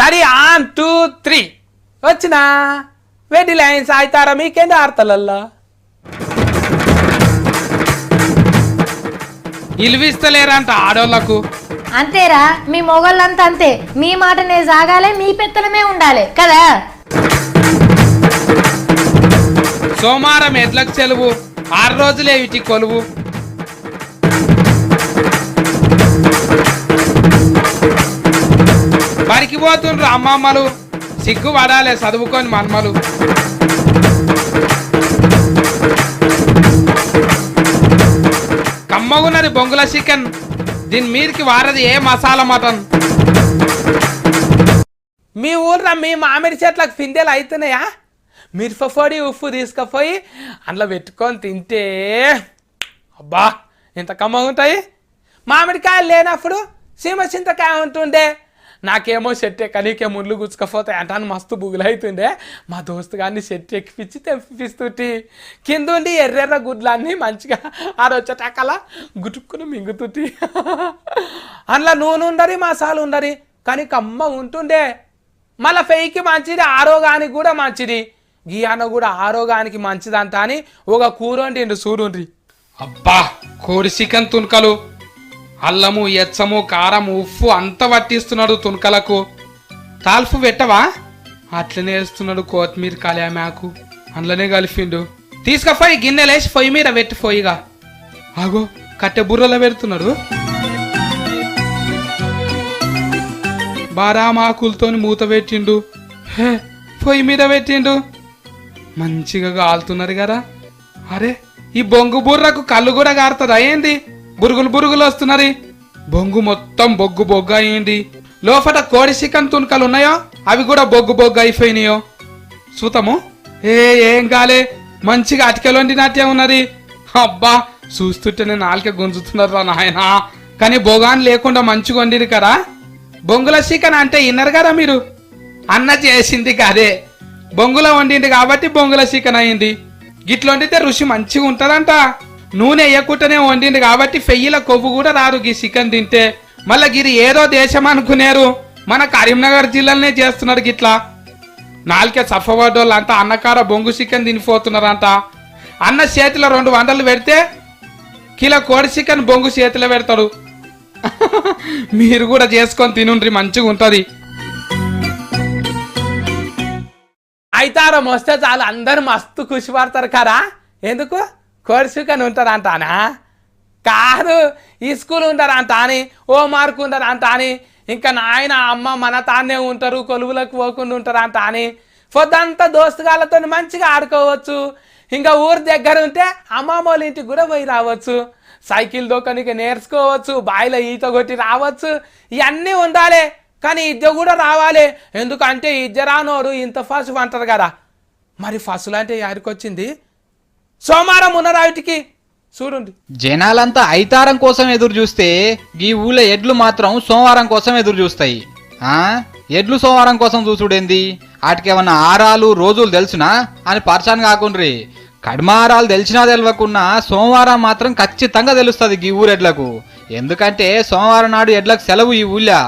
Ready 1 2 3 వచ్చినా వెడ్డి lines ఆಯ್ತಾರ మీకేంది ఆడతలల్లా ఇల్విస్తలేరంట ఆడోళ్లకు అంతేరా మీ మొగళ్ళంతా అంతే మీ మాటనే సాగాలి మీ పెత్తనమే ఉండాలి కదా సోమవారం ఎడ్లకు సెలవు 6 రోజులే వీటి కొలువు బరికి పోతుండ్రు అమ్మమ్మలు సిగ్గు పడాలే చదువుకొని మన్మలు కమ్మగున్నది బొంగుల చికెన్ దీని మీదకి వారది ఏ మసాలా మటన్ మీ ఊర్లో మీ మామిడి చెట్లకు పిందెలు అవుతున్నాయా మిరపపొడి ఉప్పు తీసుకుపోయి అందులో పెట్టుకొని తింటే అబ్బా ఇంత కమ్మగుంటాయి మామిడికాయలు లేనప్పుడు సీమ చింతకాయ ఉంటుండే నాకేమో చెట్టు ఎక్కనికే ముళ్ళు గుచ్చుకపోతాయి అంటాను మస్తు బుగులైతుండే మా దోస్తు గారిని చెట్టు ఎక్కిపించి తెప్పిస్తుంటే కింద ఉండి ఎర్రెర్ర గుడ్లన్నీ మంచిగా ఆడొచ్చటకలా గుట్టుకుని మింగుతుంటే అందులో నూనె ఉండరి మసాలా ఉండరి కానీ కమ్మ ఉంటుండే మళ్ళీ ఫెయికి మంచిది ఆరోగ్యానికి కూడా మంచిది గీయాన కూడా ఆరోగ్యానికి మంచిదంట అని ఒక కూర వండిండు చూడుండ్రి అబ్బా కోడి చికెన్ తునకలు అల్లము ఎచ్చము కారం ఉప్పు అంత పట్టిస్తున్నాడు తునకలకు తాల్పు పెట్టవా అట్లనే వేస్తున్నాడు కొత్తిమీర కలియామాకు అందులోనే కలిపిండు తీసుకపోయి గిన్నెలేసి పొయ్యి మీద పెట్టి పొయ్యిగా ఆగో కట్టె బుర్రలో పెడుతున్నాడు బారామాకులతో మూత పెట్టిండు పొయ్యి మీద పెట్టిండు మంచిగా కాలుతున్నారు కదా అరే ఈ బొంగు బుర్రకు కళ్ళు కూడా కారుతుందా ఏంది బురుగులు వస్తున్నది బొంగు మొత్తం బొగ్గు అయ్యింది లోపల కోడి చికెన్ తునకలు ఉన్నాయో అవి కూడా బొగ్గు అయిపోయినాయో చూతాము ఏం కాలే మంచిగా అటికెలొండినట్టే ఉన్నది అబ్బా చూస్తుంటేనే నాలుక గుంజుతున్నారు నాయన కానీ బొగాన్ లేకుండా మంచిగా వండిరు కదా బొంగుల చికెన్ అంటే విన్నారు కదా మీరు అన్న చేసింది కదే బొంగుల వండింది కాబట్టి బొంగుల చికెన్ అయింది గిట్ల వండితే రుచి మంచిగా ఉంటదంట నూనె వేయకుండానే వండింది కాబట్టి ఫెయ్యిల కొవ్వు కూడా రారు గీ చికెన్ తింటే మళ్ళా గిరి ఏదో దేశం అనుకునేరు మన కరీంనగర్ జిల్లాలోనే చేస్తున్నారు గిట్లా నాలుకే సఫవాడోళ్ళు అంతా అన్నకార బొంగు చికెన్ తినిపోతున్నారంట అన్న చేతిలో 2 వందలు పెడితే కిలో కోడి చికెన్ బొంగు చేతిలో పెడతాడు మీరు కూడా చేసుకొని తినుండ్రి మంచిగా ఉంటది అయితారం వస్తే చాలు అందరు మస్తు ఖుషి పడతారు కదా ఎందుకు కోడి చికెన్ ఉంటారంటానా కాదు ఈ స్కూల్ ఉంటారంట అని ఓ మార్కు ఉంటారంట అని ఇంకా నాయన అమ్మ మన తానే ఉంటారు కొలువులకు పోకుండా ఉంటారంట అని పొద్దంతా దోస్తుగాళ్ళతో మంచిగా ఆడుకోవచ్చు ఇంకా ఊరు దగ్గర ఉంటే అమ్మమ్మ వాళ్ళ ఇంటికి కూడా పోయి రావచ్చు సైకిల్ దొక్కనికి నేర్చుకోవచ్చు బాయిలో ఈత కొట్టి రావచ్చు ఇవన్నీ ఉండాలి కానీ ఇద్దరు కూడా రావాలి ఎందుకంటే ఇద్దరు రానోడు ఇంత ఫస్ట్ అంటారు కదా మరి ఫస్టులు అంటే ఎవరికి వచ్చింది సోమవారం ఉన్నరావిటికి చూడండి జనాలంతా ఐతారం కోసం ఎదురు చూస్తే ఈ ఊళ్ళో ఎడ్లు మాత్రం సోమవారం కోసం ఎదురు చూస్తాయి ఎడ్లు సోమవారం కోసం చూసుడేంది వాటికేమన్నా ఆరాలు రోజులు తెలుసునా అని పరిశాన్ కాకుండ్రి కడ్మారాలు తెలిసినా తెలియకున్నా సోమవారం మాత్రం ఖచ్చితంగా తెలుస్తుంది ఈ ఊరెడ్లకు ఎందుకంటే సోమవారం నాడు ఎడ్లకు సెలవు ఈ ఊళ్ళో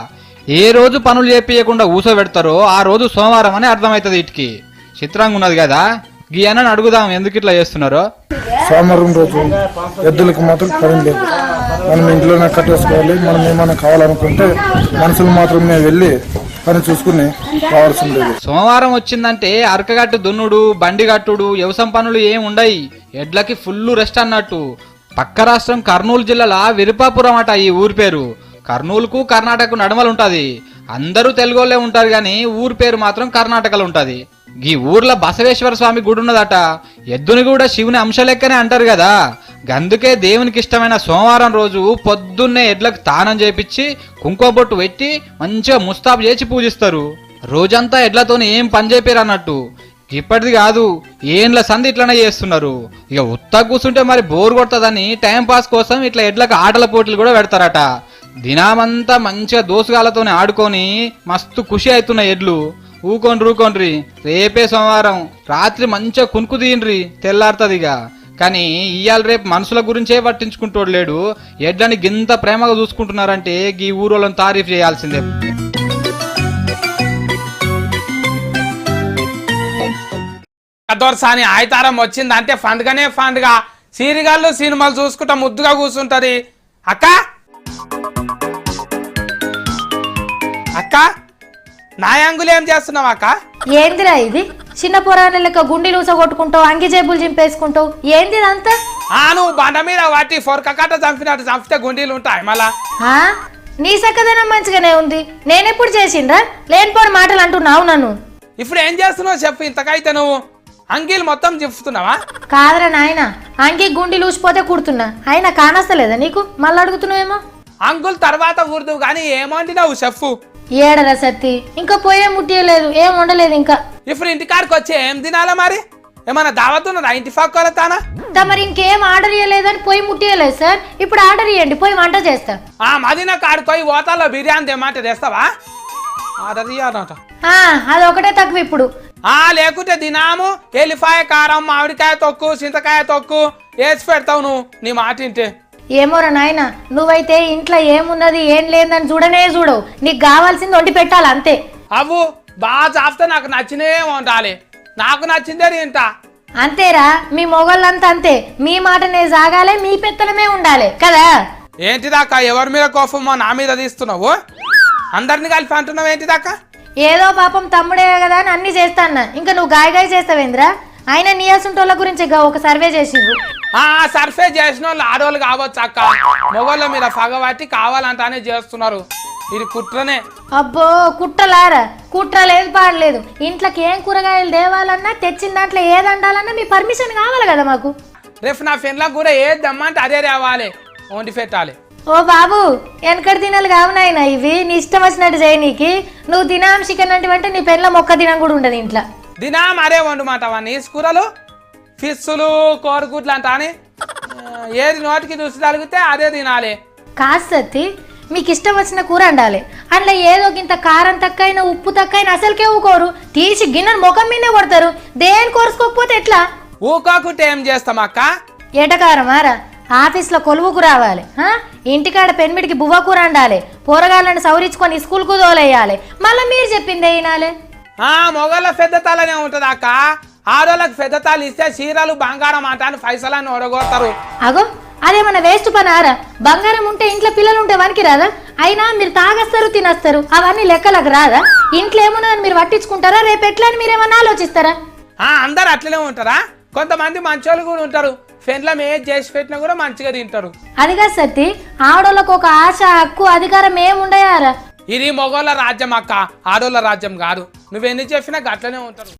ఏ రోజు పనులు చేపియకుండా ఊసోబెడతారో ఆ రోజు సోమవారం అని అర్థమవుతుంది ఇటుకి చిత్రంగా ఉన్నది కదా గీ అన్నని అడుగుదాం ఎందుకు ఇట్లా చేస్తున్నారో సోమవారం రోజు ఎద్దులకు మాత్రం పని లేదు మనం ఇంట్లోనే కట్టేసుకోవాలి మనం ఏమైనా కావాలనుకుంటే మనుషులు మాత్రమే వెళ్ళి పని చూసుకుని రావాల్సింది సోమవారం వచ్చిందంటే అరకగట్టు దున్నుడు బండి కట్టుడు వ్యవసాయం పనులు ఏం ఉండయి ఎడ్లకి ఫుల్ రెస్ట్ అన్నట్టు పక్క రాష్ట్రం కర్నూలు జిల్లాల విరుపాపురం అట ఈ ఊరి పేరు కర్నూలుకు కర్ణాటకకు నడమలు ఉంటది అందరూ తెలుగోళ్ళే ఉంటారు గాని ఊరి పేరు మాత్రం కర్ణాటకలో ఉంటది ఈ ఊర్లో బసవేశ్వర స్వామి గుడి ఉన్నదట ఎద్దుని కూడా శివుని అంశ లెక్కనే అంటారు కదా గందుకే దేవునికి ఇష్టమైన సోమవారం రోజు పొద్దున్నే ఎడ్లకు తానం చేపించి కుంకుమబొట్టు పెట్టి మంచిగా ముస్తాబు చేసి పూజిస్తారు రోజంతా ఎడ్లతోని ఏం పని చేపారు అన్నట్టు ఇప్పటిది కాదు ఏండ్ల సంది ఇట్లనే చేస్తున్నారు ఇక ఉత్తా కూర్చుంటే మరి బోర్ కొడుతుందని టైం పాస్ కోసం ఇట్లా ఎడ్లకు ఆటల పోటీలు కూడా పెడతారట దినామంతా మంచిగా దోసుగాలతోనే ఆడుకొని మస్తు ఖుషి అవుతున్నాయి ఎడ్లు ఊకోండ్రి రేపే సోమవారం రాత్రి మంచిగా కునుకు తీయండ్రి తెల్లారుతుందిగా కానీ ఇవాళ రేపు మనుషుల గురించే పట్టించుకుంటోడు లేడు ఎడ్లని గింత ప్రేమగా చూసుకుంటున్నారంటే ఈ ఊరోళ్ళని తారీఫ్ చేయాల్సిందే దొరసాని ఆయితారం వచ్చింది అంటే పండుగనే పండుగ. సీరిగాళ్ళు సినిమాలు చూసుకుంటా ముద్దుగా కూర్చుంటది. అక్క అక్క నా యాంగులు ఏం చేస్తున్నావు అక్క? ఏందిరా ఇది? చిన్న పొరాల లెక్క గుండె లూస కొట్టుకుంటావు, అంగి జేబులు చింపేసుకుంటావు, ఏంది ఇదంతా? నువ్వు బండ మీద వాటి ఫొరక కట్ట చంపినట్టు చంపితే గుండీలు ఉంటాయి మళ్ళా. ఆ? నీ చక్కదనం మంచిగానే ఉంది, నేనెప్పుడు చేసిండ్రా? లేనిపోని మాటలు అంటున్నావు నన్ను. ఇప్పుడు ఏం చేస్తున్నావు చెప్పు? ఇంతకైతే నువ్వు అంగీలు మొత్తం చెప్తున్నావా? కాదరా నాయన, అంగి గుండె లూసిపోతే కుడుతున్నా, అయినా కానస్తలేదా నీకు? మళ్ళీ అడుగుతున్నావేమో. అంకుల్ తర్వాత ఊరుదు కానీ ఏమంటున్నావు చెప్పు? ఏడరా సత్తి, ఇంకా పోయే ముట్టియలేదు, ఏం ఉండలేదు ఇంకా. ఇప్పుడు ఇంటికాడికి వచ్చి ఏం తినాలా మరి? ఏమన్నా దావతున్నదా ఇంటి పక్కల తానా? మరి ఇంకేం ఆర్డర్ ఇవ్వలేదని పోయి ముట్టియలేదు సార్. ఇప్పుడు ఆర్డర్ ఇవ్వండి, పోయి వంట చేస్తా. మదీనా కాడికి పోయి ఓతాలో బిర్యానీ తెమ్మంటే తెస్తావా? ఆర్డర్ ఇవ్వాలట. అదొకటే తక్కువ ఇప్పుడు. లేకుంటే దినాము ఎల్లిపాయ కారం మామిడికాయ తొక్కు చింతకాయ తొక్కు వేసి పెడతావు నువ్వు. నీ మాట వింటే ఏమోరా నాయన, నువ్వైతే ఇంట్లో ఏమున్నది ఏం లేదని చూడనే చూడవు, నీకు కావాల్సింది వండి పెట్టాలి అంతే. అవ్వు బాగా చాపితే నాకు నచ్చినే ఉండాలి, నాకు నచ్చిందే తింటా. అంతేరా, మీ మొగళ్ళంతా అంతే, మీ మాటనే సాగాలి, మీ పెత్తనమే ఉండాలి కదా. ఏంటిదాకా ఎవరి మీద కోపమో నా మీద తీస్తున్నావు? అందరిని కలిపి అంటున్నావు ఏంటిదాకా? ఏదో పాపం తమ్ముడే కదా అని అన్ని చేస్తాన్నా, ఇంకా నువ్వు గాయగాయ చేస్తావేంద్రా? ఆయన నీయాసుంటోళ్ళ గురించి ఒక సర్వే చేసిండ్రు. సర్ఫే చేసిన వాళ్ళు ఆడవాళ్ళు కావచ్చు అక్క, మొగోళ్ళ మీద పగబట్టి కావాలంటానే చేస్తున్నారు. ఇది కుట్రనే. అబ్బో కుట్రలారా, కుట్ర లేదు పాడలేదు. ఇంట్లోకి ఏం కూరగాయలు తేవాలన్నా తెచ్చిన దాంట్లో ఏది వండాలన్నా మీ పర్మిషన్ కావాలి కదా మాకు. రేపు నా ఫ్రెండ్లకు కూడా ఏది దమ్మంటే అదే తేవాలి, వండి పెట్టాలి. ఓ బాబు, వెనకటి తినాలి కావునాయినా ఇవి, నీ ఇష్టం వచ్చినట్టు చేయనీకి. నువ్వు తినాం చికెన్ అంటే నీ పెళ్ళ మొక్క తినం కూడా ఉండదు ఇంట్లో. దినం అదే వండుమాట నీసు కూరలు ఫిస్సులు కోరగుడ్లు అంట అని ఏది నోటికి చూసి తలిగితే అదే తినాలి. కాదు సత్తి, మీకు ఇష్టం వచ్చిన కూర వండాలి, అందులో ఏదో గింత కారం తక్కువైనా ఉప్పు తక్కువైనా అసలుకే ఊకోరు, తీసి గిన్నెను ముఖం మీదే కొడతారు. దేని కోరుసుకోకపోతే ఎట్లా? ఊకోకుంటే ఏం చేస్తాం అక్క? ఎటకారమారా, ఆఫీస్లో కొలువుకు రావాలి, ఇంటికాడ పెన్మిడికి బువ్వ కూర వండాలి, పోరగాళ్ళని సౌరించుకొని స్కూల్కు తోలేయాలి, మళ్ళీ మీరు చెప్పిందే వినాలి. మొగళ్ళ పెద్ద తాళనే ఉంటది అక్క, ఆడోళ్ళకి పెద్ద తాళి ఇస్తే చీరలు బంగారం అంట అని పైసలని ఓడగొడతారు. అగో అదేమన్నా వేస్ట్ పనారా? బంగారం ఉంటే ఇంట్లో పిల్లలు ఉంటే వనికి రాదా? అయినా మీరు తాగస్తారు తినేస్తారు, అవన్నీ లెక్కలకు రాదా? ఇంట్లో ఏమున్నదని మీరు పట్టించుకుంటారా? రేపు ఎట్లా అని మీరేమన్నా ఆలోచిస్తారా? అందరు అట్లనే ఉంటారా? కొంతమంది మంచోళ్ళు కూడా ఉంటారు, ఫ్రెండ్లం ఏది చేసి పెట్టినా కూడా మంచిగా తింటారు. అదిగా సత్తి, ఆడోళ్ళకు ఒక ఆశ హక్కు అధికారం ఏముండయారా? ఇది మొగోళ్ళ రాజ్యం అక్క, ఆడోళ్ళ రాజ్యం కాదు. నువ్వెన్ని చెప్పినా గట్లనే ఉంటారు.